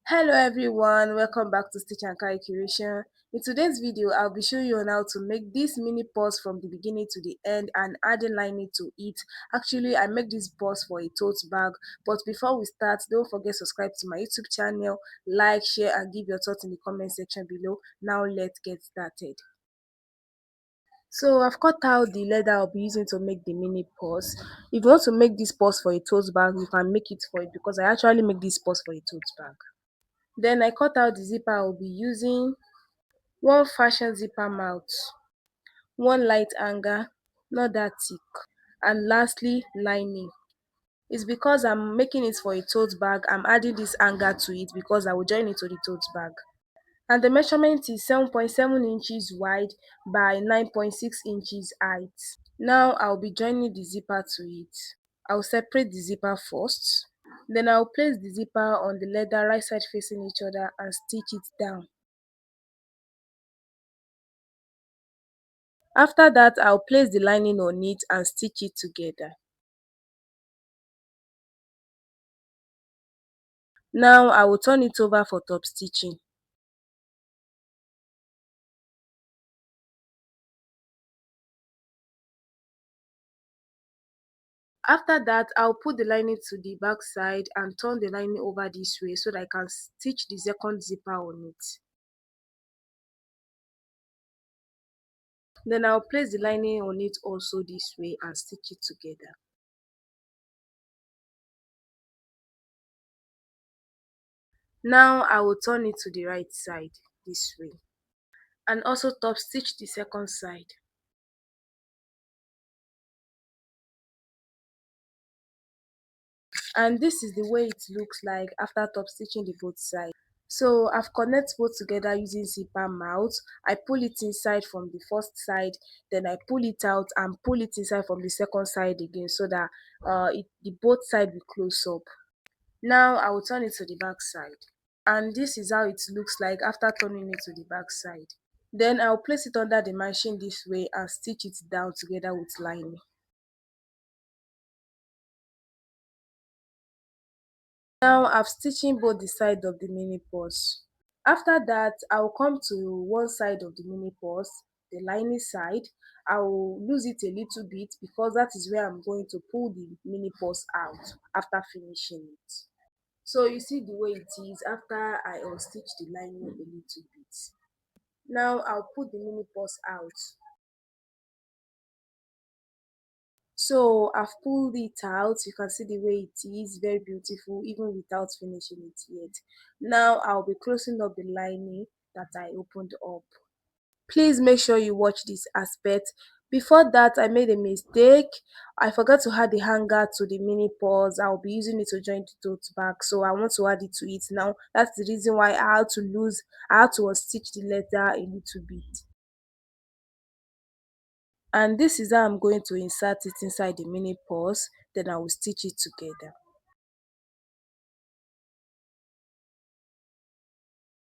Hello everyone, welcome back to Stitch and Carry Curation. In today's video, I'll be showing you on how to make this mini purse from the beginning to the end and adding lining to it. Actually, I make this purse for a tote bag, but before we start, don't forget to subscribe to my YouTube channel, like, share and give your thoughts in the comment section below. Now let's get started. So I've cut out the leather I'll be using to make the mini purse. If you want to make this purse for a tote bag, you can make it for it because I actually make this purse for a tote bag. Then I cut out the zipper I'll be using, one fashion zipper mouth, one light hanger, not that thick, and lastly lining. It's because I'm making it for a tote bag, I'm adding this hanger to it because I will join it to the tote bag. And the measurement is 7.7 inches wide by 9.6 inches height. Now I'll be joining the zipper to it. I'll separate the zipper first. Then I'll place the zipper on the leather right side facing each other and stitch it down. After that, I'll place the lining on it and stitch it together. Now I will turn it over for top stitching. After that, I'll put the lining to the back side and turn the lining over this way so that I can stitch the second zipper on it. Then I'll place the lining on it also this way and stitch it together. Now I will turn it to the right side this way and also top stitch the second side. And this is the way it looks like after top stitching the both sides. So I've connected both together using zipper mouth. I pull it inside from the first side, then I pull it out and pull it inside from the second side again so that the both side will close up. Now I will turn it to the back side, and this is how it looks like after turning it to the back side. Then I'll place it under the machine this way and stitch it down together with lining. Now I've stitching both the side of the mini purse. After that, I'll come to one side of the mini purse, the lining side. I'll lose it a little bit because that is where I'm going to pull the mini purse out after finishing it. So you see the way it is after I unstitch the lining a little bit. Now I'll put the mini purse out. So I've pulled it out. You can see the way it is, very beautiful even without finishing it yet. Now I'll be closing up the lining that I opened up. Please make sure you watch this aspect. Before that, I made a mistake. I forgot to add the hanger to the mini purse. I'll be using it to join the tote bag, so I want to add it to it now. That's the reason why I had to unstitch the leather a little bit. And this is how I'm going to insert it inside the mini purse, then I will stitch it together.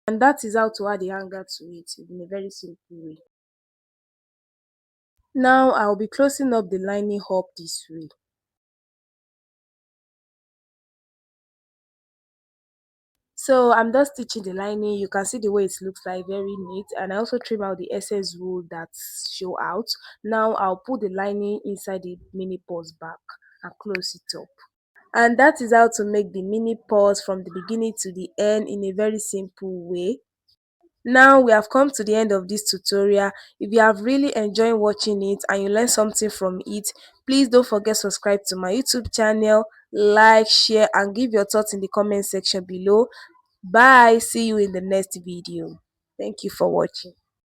And that is how to add the hanger to it in a very simple way. Now I'll be closing up the lining up this way. So I'm just stitching the lining. You can see the way it looks like, very neat. And I also trim out the excess wool that show out. Now I'll put the lining inside the mini purse back and close it up. And that is how to make the mini purse from the beginning to the end in a very simple way. Now we have come to the end of this tutorial. If you have really enjoyed watching it and you learned something from it, please don't forget to subscribe to my YouTube channel, like, share and give your thoughts in the comment section below. Bye, see you in the next video. Thank you for watching.